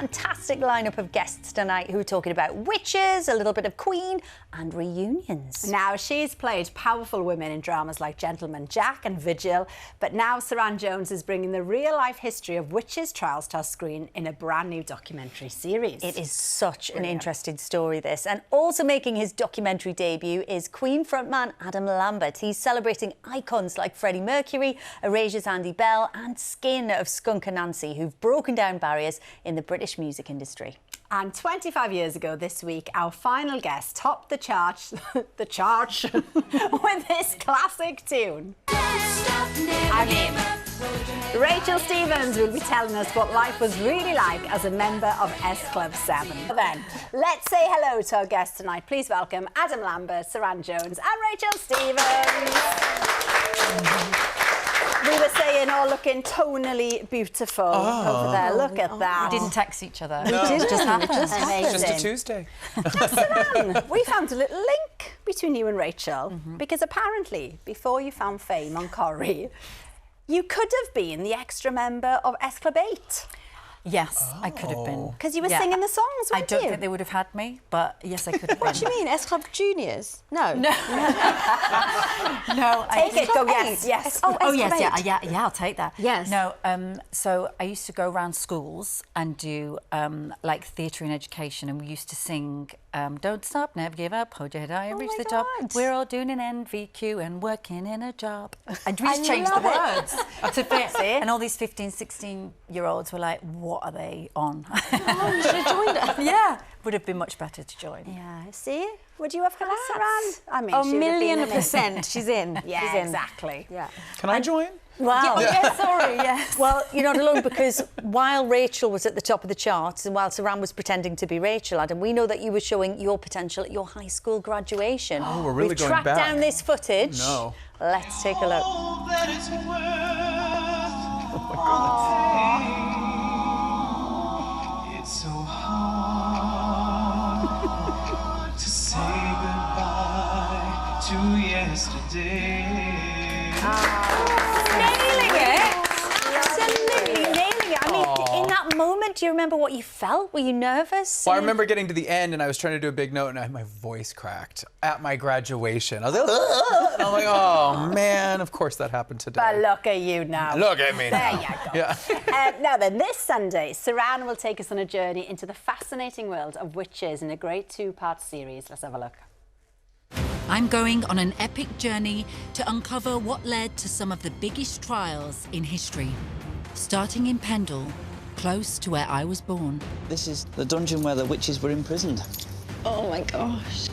fantastic lineup of guests tonight who are talking about witches, a little bit of Queen and reunions. Now, she's played powerful women in dramas like Gentleman Jack and Vigil, but now Saran Jones is bringing the real-life history of witches' trials to our screen in a brand new documentary series. It is such an interesting story, this. And also making his documentary debut is Queen frontman Adam Lambert. He's celebrating icons like Freddie Mercury, Erasure's Andy Bell and Skin of Skunk Anansie, who've broken down barriers in the British music industry. And 25 years ago this week, our final guest topped the chart, with this classic tune. Rachel Stevens will be telling us what life was really like as a member of S Club 7. Then, let's say hello to our guests tonight. Please welcome Adam Lambert, Saran Jones and Rachel Stevens. We were saying, looking tonally beautiful over there. Look at that. We didn't text each other. No. It just happened. Amazing. Just a Tuesday. Now, Suranne, we found a little link between you and Rachel because apparently, before you found fame on Corrie, you could have been the extra member of S Club 8. Yes, I could have been. Because you were singing the songs, weren't you? I don't think they would have had me, but yes, I could have been. What do you mean, S Club Juniors? No. No. No. Take it, go, yes, yes. Oh yes, yeah, I'll take that. Yes. No, so I used to go around schools and do like theatre and education, and we used to sing Don't Stop, Never Give Up, Hold Your Head High and Reach the Top. We're all doing an NVQ and working in a job. And we just changed the words to fit. And all these 15, 16-year-olds were like, what are they on? Oh, you should have joined us. Yeah, would have been much better to join. Yeah, see? Would you have come on, Saran? I mean, Oh, she would have been £1,000,000% she's in. Yeah, she's in. exactly. Yeah. Can I join? Wow. Yeah, sorry, yes. Well, you're not alone, because while Rachel was at the top of the charts and while Saran was pretending to be Rachel, Adam, we know that you were showing your potential at your high school graduation. Oh, we're really We've going tracked back. down this footage. No. Let's take a look. All that it's worth. It's so hard to say goodbye to yesterday. Nailing it! Absolutely nailing it. I mean, in that moment, do you remember what you felt? Were you nervous? Well, I remember getting to the end and I was trying to do a big note and my voice cracked at my graduation. I was like, "Ugh." I'm like, oh man, of course that happened today. But look at you now. Look at me There now. you go. Yeah. Now then, this Sunday, Suranne will take us on a journey into the fascinating world of witches in a great two-part series. Let's have a look. I'm going on an epic journey to uncover what led to some of the biggest trials in history. Starting in Pendle, close to where I was born. This is the dungeon where the witches were imprisoned. Oh my gosh.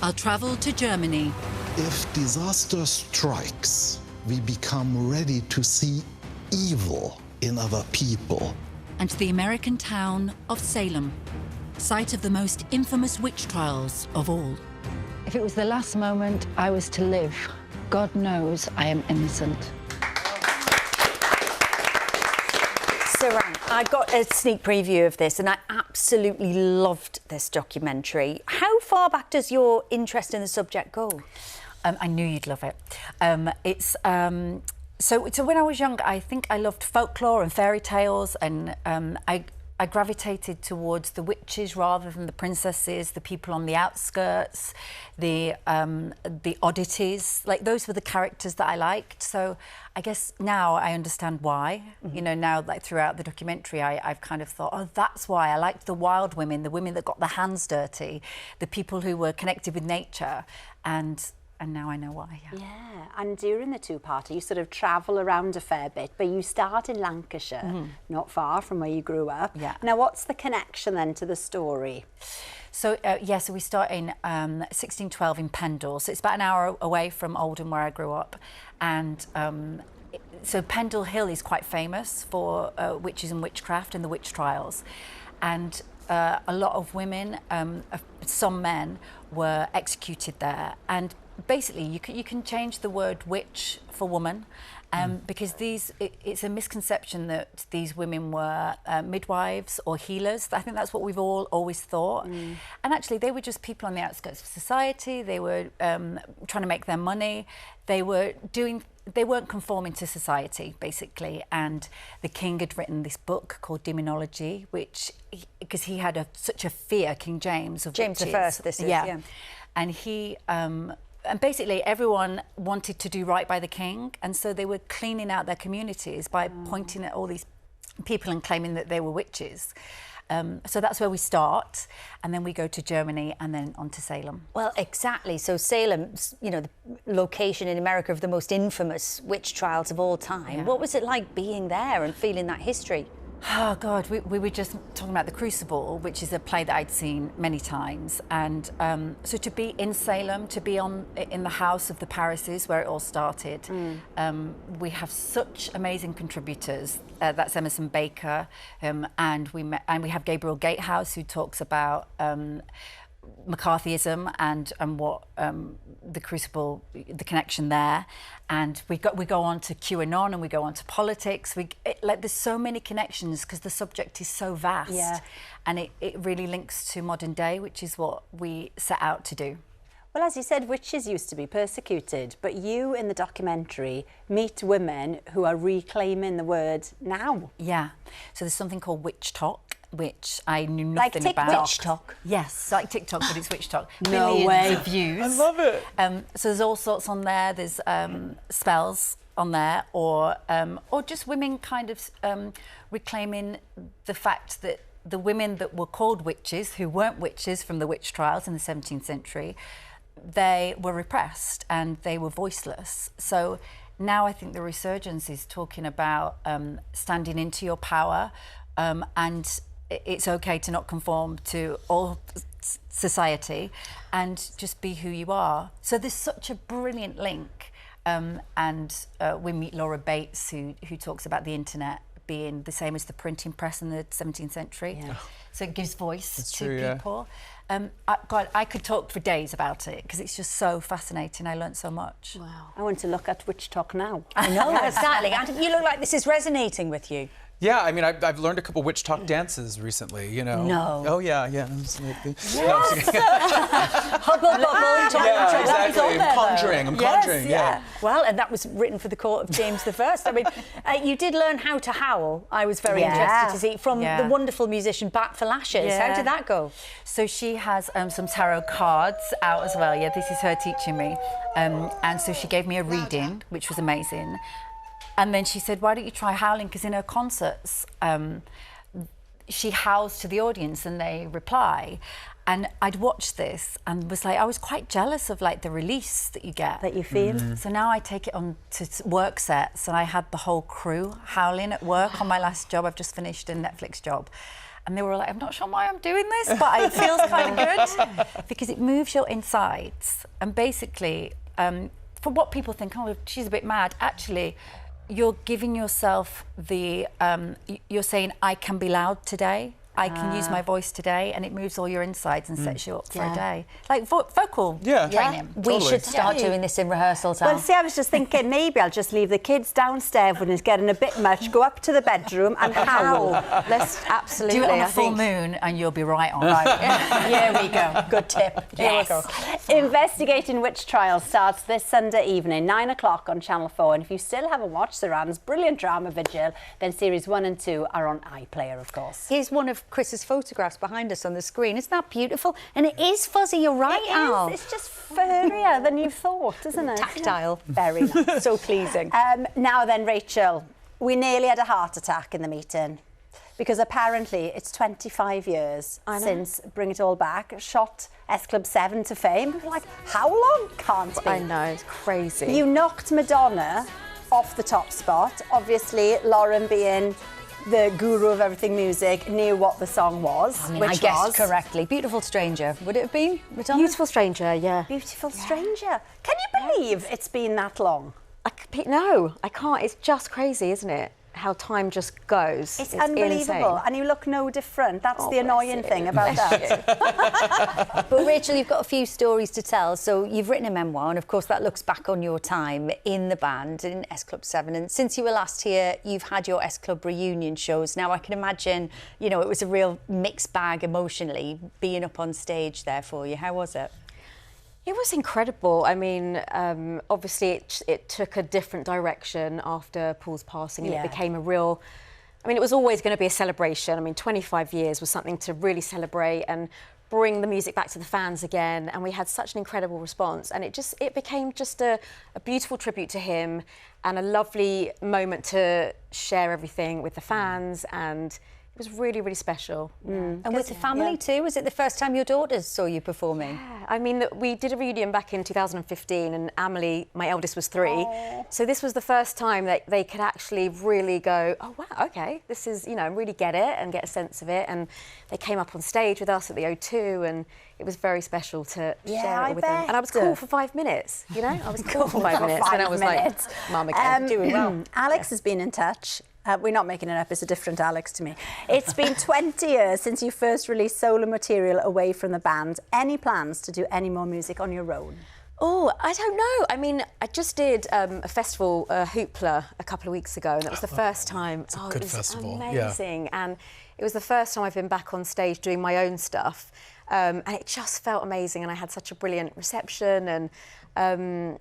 I'll travel to Germany, If disaster strikes, we become ready to see evil in other people. and to the American town of Salem, site of the most infamous witch trials of all. If it was the last moment I was to live, God knows I am innocent. Saran, I got a sneak preview of this and I absolutely loved this documentary. How far back does your interest in the subject go? I knew you'd love it. So when I was young, I think I loved folklore and fairy tales, and I gravitated towards the witches rather than the princesses, the people on the outskirts, the oddities. Like, those were the characters that I liked. So I guess now I understand why. You know, now, like, throughout the documentary, I've kind of thought, oh, that's why I liked the wild women, the women that got their hands dirty, the people who were connected with nature, and now I know why. Yeah, and during the two-parter, you sort of travel around a fair bit, but you start in Lancashire, not far from where you grew up. Yeah. Now, what's the connection then to the story? So, so we start in 1612 in Pendle. So it's about an hour away from Oldham, where I grew up. And so Pendle Hill is quite famous for witches and witchcraft and the witch trials. And a lot of women, some men, were executed there. And basically, you can change the word witch for woman, because it's a misconception that these women were midwives or healers. I think that's what we've all always thought. And actually, they were just people on the outskirts of society. They were trying to make their money. They were doing they weren't conforming to society, basically. And the king had written this book called Demonology, which, because he had such a fear, King James, of James witches. I, this is, yeah. And he, and basically everyone wanted to do right by the king. And so they were cleaning out their communities by pointing at all these people and claiming that they were witches. So that's where we start, and then we go to Germany and then on to Salem. Well, exactly. So Salem, you know, the location in America of the most infamous witch trials of all time. Yeah. What was it like being there and feeling that history? Oh God, we were just talking about The Crucible, which is a play that I'd seen many times, and so to be in Salem, to be in the house of the Parises where it all started, we have such amazing contributors. That's Emerson Baker, and we have Gabriel Gatehouse, who talks about McCarthyism and what the Crucible, the connection there, and we go on to QAnon and we go on to politics. There's so many connections because the subject is so vast, and it really links to modern day, which is what we set out to do. Well, as you said, witches used to be persecuted, but you in the documentary meet women who are reclaiming the word now. Yeah, so there's something called witch talk, which I knew nothing like about. Witch talk? Yes, like TikTok, but it's witch talk. No Millions way. of views. I love it. So there's all sorts on there. There's spells on there, or just women kind of reclaiming the fact that the women that were called witches, who weren't witches from the witch trials in the 17th century, they were repressed and they were voiceless. So now I think the resurgence is talking about standing into your power, and it's okay to not conform to all society and just be who you are. So there's such a brilliant link, and we meet Laura Bates, who talks about the internet being the same as the printing press in the 17th century. Yeah. So it gives voice to people. God, I could talk for days about it because it's just so fascinating. I learnt so much. Wow. I want to look at Witch Talk now. I know, exactly. And you look like this is resonating with you. Yeah, I mean, I've learned a couple witch talk dances recently, you know. No. Oh, yeah. Yes. Hubble bubble. Yeah, exactly. I'm conjuring, yeah. Well, and that was written for the court of James I. I mean, you did learn how to howl. I was very interested to see from the wonderful musician Bat for Lashes. Yeah. How did that go? So she has some tarot cards out as well. Yeah, this is her teaching me. And so she gave me a reading, which was amazing. And then she said, why don't you try howling? Because in her concerts, she howls to the audience and they reply. And I'd watched this and was like, I was quite jealous of like the release that you get. That you feel. Mm-hmm. So now I take it on to work sets, and I had the whole crew howling at work on my last job. I've just finished a Netflix job. And they were like, I'm not sure why I'm doing this, but it feels kind of good because it moves your insides. And basically, for what people think, oh, she's a bit mad, actually, you're giving yourself the, you're saying, I can be loud today. I can use my voice today, and it moves all your insides and sets you up for a day. Like vocal training. We should start doing this in rehearsals. Well, see, I was just thinking maybe I'll just leave the kids downstairs when it's getting a bit much, go up to the bedroom and howl. Let's absolutely. Do it on a full moon and you'll be right on. Here we go. Good tip. Yes. Here we go. Investigating Witch Trials starts this Sunday evening, 9 o'clock on Channel 4. And if you still haven't watched Suranne's brilliant drama Vigil, then series 1 and 2 are on iPlayer, of course. Here's one of Chris's photographs behind us on the screen. Isn't that beautiful? And it is fuzzy, you're right, Al. It's just furrier than you thought, isn't it? Tactile. Very nice. So pleasing. Now then, Rachel, we nearly had a heart attack in the meeting because apparently it's 25 years since Bring It All Back shot S Club 7 to fame. Like, how long? Can't be. I know, it's crazy. You knocked Madonna off the top spot. Obviously, Lauren being the guru of everything music knew what the song was. I mean, I guessed correctly. Beautiful Stranger. Would it have been Madonna? Beautiful Stranger, yeah. Beautiful Stranger. Can you believe it's been that long? No, I can't. It's just crazy, isn't it? How time just goes. It's unbelievable. Insane. And you look no different. That's the annoying thing about that. But Rachel, you've got a few stories to tell. So you've written a memoir, and of course that looks back on your time in the band, in S Club 7. And since you were last here, you've had your S Club reunion shows. Now I can imagine, you know, it was a real mixed bag emotionally being up on stage there for you. How was it? It was incredible. I mean, obviously it took a different direction after Paul's passing, and it became a real... I mean, it was always going to be a celebration. I mean, 25 years was something to really celebrate and bring the music back to the fans again. And we had such an incredible response. And it became just a beautiful tribute to him and a lovely moment to share everything with the fans. And it was really, really special. And with the family too? Was it the first time your daughters saw you performing? Yeah, I mean, we did a reunion back in 2015 and Amelie, my eldest, was 3. Aww. So this was the first time that they could actually really go, oh, wow, OK, this is, you know, really get it and get a sense of it. And they came up on stage with us at the O2 and it was very special to share it with them. And I was cool for 5 minutes, you know? I was cool for 5 minutes. And I was like, Mum, again, doing well. Alex has been in touch. We're not making it up, it's a different Alex to me. It's been 20 years since you first released solo material away from the band. Any plans to do any more music on your own? Oh, I don't know. I mean, I just did a festival, Hoopla, a couple of weeks ago, and that was the first time. It's a good festival. Amazing. Yeah. And it was the first time I've been back on stage doing my own stuff. And it just felt amazing, and I had such a brilliant reception, and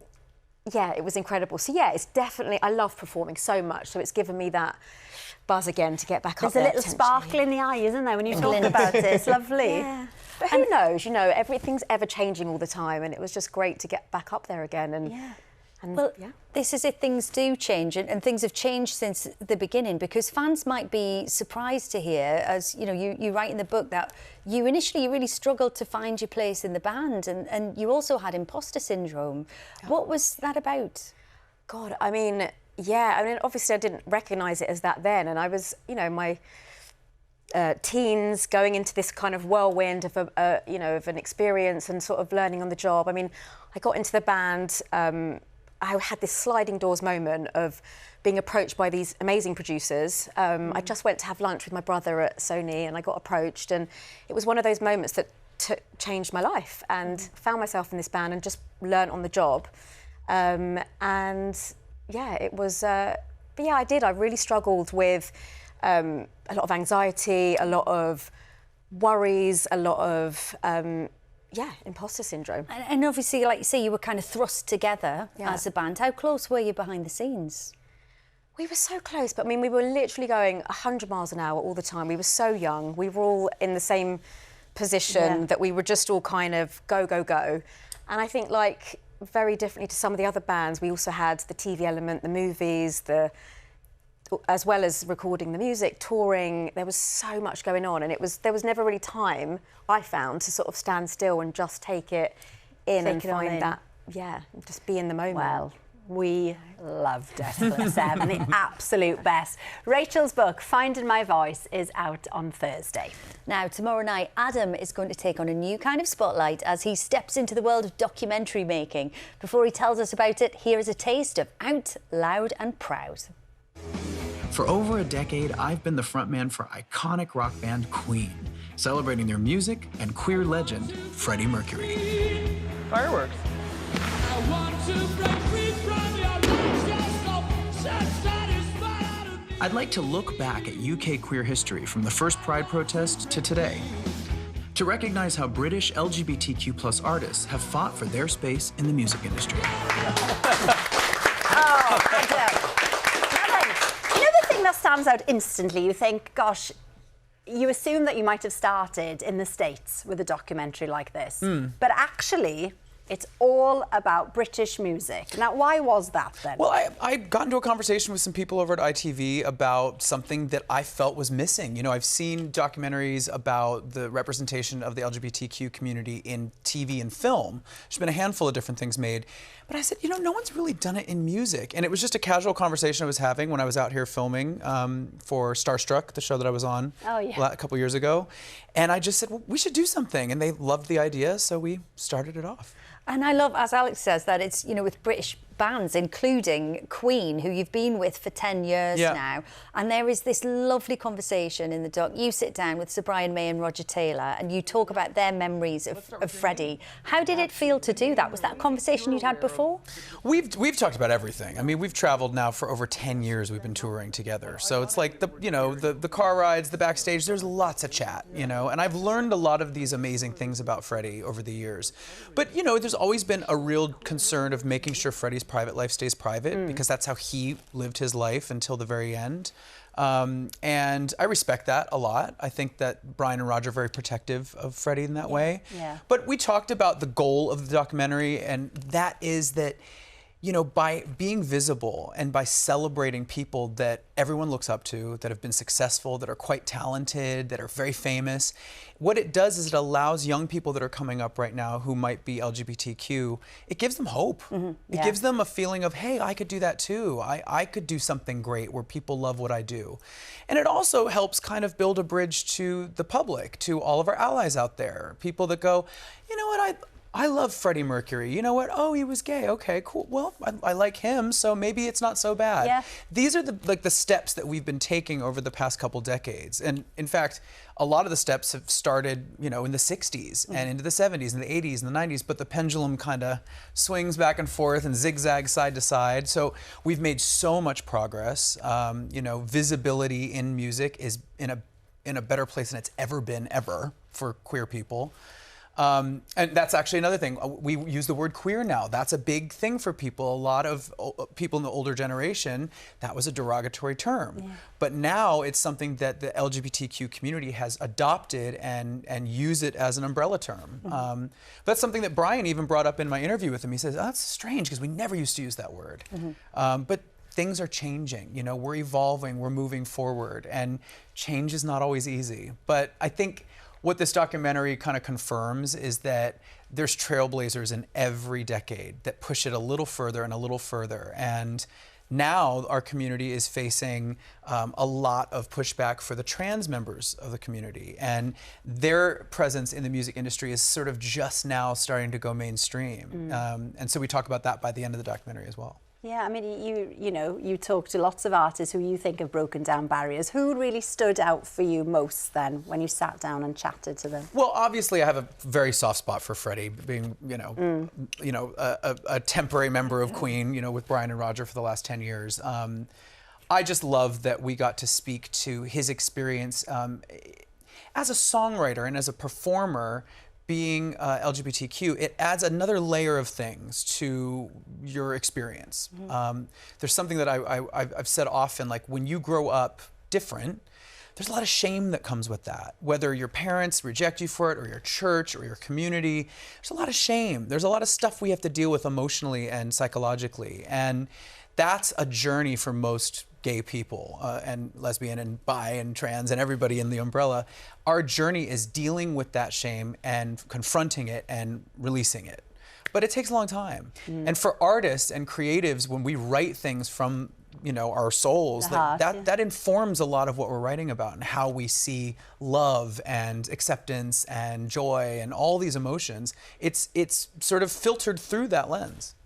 yeah, it was incredible. So yeah, it's definitely, I love performing so much, so it's given me that buzz again to get back up there. There's a little sparkle in the eye, isn't there, when you talk about it? It's lovely. Yeah. But who knows, you know, everything's ever changing all the time, and it was just great to get back up there again. And well, this is it, things do change, and things have changed since the beginning, because fans might be surprised to hear, as you know, you write in the book that you initially really struggled to find your place in the band, and you also had imposter syndrome. What was that about? God, I mean, obviously I didn't recognise it as that then, and I was, you know, my teens going into this kind of whirlwind of of an experience and sort of learning on the job. I mean, I got into the band. I had this sliding doors moment of being approached by these amazing producers. I just went to have lunch with my brother at Sony and I got approached, and it was one of those moments that changed my life, and found myself in this band and just learnt on the job. And yeah, it was, but yeah, I really struggled with a lot of anxiety, a lot of worries, a lot of imposter syndrome. And obviously, like you say, you were kind of thrust together as a band. How close were you behind the scenes? We were so close, but I mean, we were literally going 100 miles an hour all the time. We were so young. We were all in the same position that we were just all kind of go, go, go. And I think, like, very differently to some of the other bands, we also had the TV element, the movies, as well as recording the music, touring. There was so much going on, and there was never really time, I found, to sort of stand still and just take it in and find that, just be in the moment. Well, we loved S Club 7, the absolute best. Rachel's book, Finding My Voice, is out on Thursday. Now, tomorrow night, Adam is going to take on a new kind of spotlight as he steps into the world of documentary making. Before he tells us about it, here is a taste of Out Loud and Proud. For over a decade, I've been the frontman for iconic rock band Queen, celebrating their music and queer legend, Freddie Mercury. Fireworks. I'd like to look back at UK queer history from the first Pride protest to today, to recognize how British LGBTQ+ artists have fought for their space in the music industry. That stands out instantly. You think, gosh, you assume that you might have started in the States with a documentary like this, but actually it's all about British music. Now, why was that then? Well, I got into a conversation with some people over at ITV about something that I felt was missing. You know, I've seen documentaries about the representation of the LGBTQ community in TV and film. There's been a handful of different things made. But I said, you know, no one's really done it in music. And it was just a casual conversation I was having when I was out here filming for Starstruck, the show that I was on a couple years ago. And I just said, well, we should do something. And they loved the idea, so we started it off. And I love, as Alex says, that it's, you know, with British bands, including Queen, who you've been with for 10 years now. And there is this lovely conversation in the doc. You sit down with Sir Brian May and Roger Taylor and you talk about their memories of Freddie. How did it feel to do that? Was that a conversation you'd had before? We've talked about everything. I mean, we've traveled now for over 10 years. We've been touring together. So it's like the car rides, the backstage, there's lots of chat, and I've learned a lot of these amazing things about Freddie over the years. But, there's always been a real concern of making sure Freddie's private life stays private because that's how he lived his life until the very end. And I respect that a lot. I think that Brian and Roger are very protective of Freddie in that way. Yeah. But we talked about the goal of the documentary, and that is that, by being visible and by celebrating people that everyone looks up to, that have been successful, that are quite talented, that are very famous, what it does is it allows young people that are coming up right now who might be LGBTQ, it gives them hope. It gives them a feeling of, hey, I could do that too. I could do something great where people love what I do. And it also helps kind of build a bridge to the public, to all of our allies out there, people that go, you know what, I love Freddie Mercury. You know what? Oh, he was gay. Okay, cool. Well, I like him, so maybe it's not so bad. Yeah. These are the steps that we've been taking over the past couple decades. And in fact, a lot of the steps have started, in the 60s and into the 70s and the 80s and the 90s, but the pendulum kind of swings back and forth and zigzags side to side. So we've made so much progress. Visibility in music is in a better place than it's ever been for queer people. And that's actually another thing. We use the word queer now. That's a big thing for people. A lot of people in the older generation, that was a derogatory term. Yeah. But now it's something that the LGBTQ community has adopted and use it as an umbrella term. That's something that Brian even brought up in my interview with him. He says, oh, that's strange because we never used to use that word. But things are changing. We're evolving, we're moving forward, and change is not always easy. But I think what this documentary kind of confirms is that there's trailblazers in every decade that push it a little further and a little further. And now our community is facing a lot of pushback for the trans members of the community. And their presence in the music industry is sort of just now starting to go mainstream. And so we talk about that by the end of the documentary as well. Yeah, I mean, you talk to lots of artists who you think have broken down barriers. Who really stood out for you most then when you sat down and chatted to them? Well, obviously, I have a very soft spot for Freddie, being a temporary member of Queen, with Brian and Roger for the last 10 years. I just love that we got to speak to his experience as a songwriter and as a performer. Being LGBTQ, it adds another layer of things to your experience. There's something that I've said often, like when you grow up different, there's a lot of shame that comes with that. Whether your parents reject you for it, or your church, or your community, there's a lot of shame. There's a lot of stuff we have to deal with emotionally and psychologically. And that's a journey for most gay people and lesbian and bi and trans and everybody in the umbrella. Our journey is dealing with that shame and confronting it and releasing it. But it takes a long time. And for artists and creatives, when we write things from our souls, that informs a lot of what we're writing about and how we see love and acceptance and joy and all these emotions. It's sort of filtered through that lens.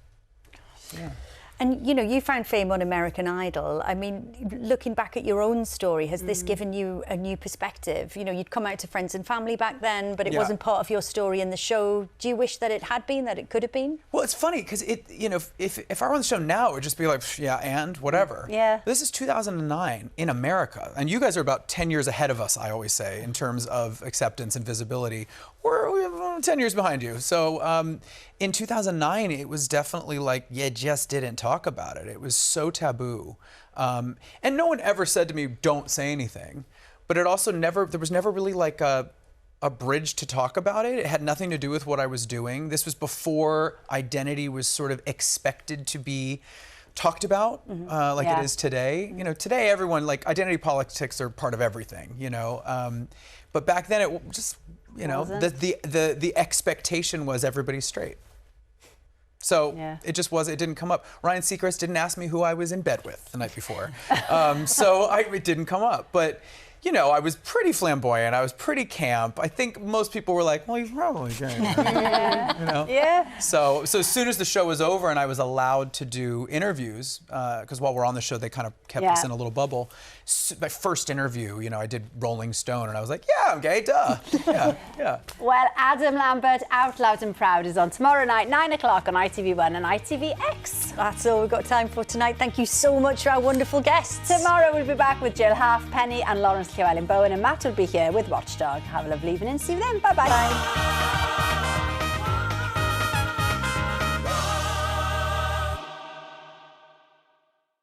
Yeah. And, you found fame on American Idol. I mean, looking back at your own story, has this given you a new perspective? You'd come out to friends and family back then, but it wasn't part of your story in the show. Do you wish that it had been, that it could have been? Well, it's funny, because if I were on the show now, it would just be like, yeah, and whatever. Yeah. This is 2009 in America, and you guys are about 10 years ahead of us, I always say, in terms of acceptance and visibility. We're 10 years behind you. So in 2009, it was definitely like, you just didn't talk about it. It was so taboo. And no one ever said to me, don't say anything. But it also there was never really like a bridge to talk about it. It had nothing to do with what I was doing. This was before identity was sort of expected to be talked about it is today. Today everyone, like, identity politics are part of everything, but back then it just, the expectation was everybody's straight. So it just it didn't come up. Ryan Seacrest didn't ask me who I was in bed with the night before. So it didn't come up. But, you know, I was pretty flamboyant. I was pretty camp. I think most people were like, well, he's probably gay. You know? Yeah. So as soon as the show was over and I was allowed to do interviews, because while we're on the show, they kind of kept us in a little bubble. My first interview, you know, I did Rolling Stone, and I was like, yeah, I'm gay, duh. Yeah. Well, Adam Lambert, Out Loud and Proud, is on tomorrow night, 9 o'clock on ITV1 and ITVX. That's all we've got time for tonight. Thank you so much for our wonderful guests. Tomorrow we'll be back with Jill Halfpenny and Lawrence Llewellyn Bowen, and Matt will be here with Watchdog. Have a lovely evening. See you then. Bye-bye. Bye.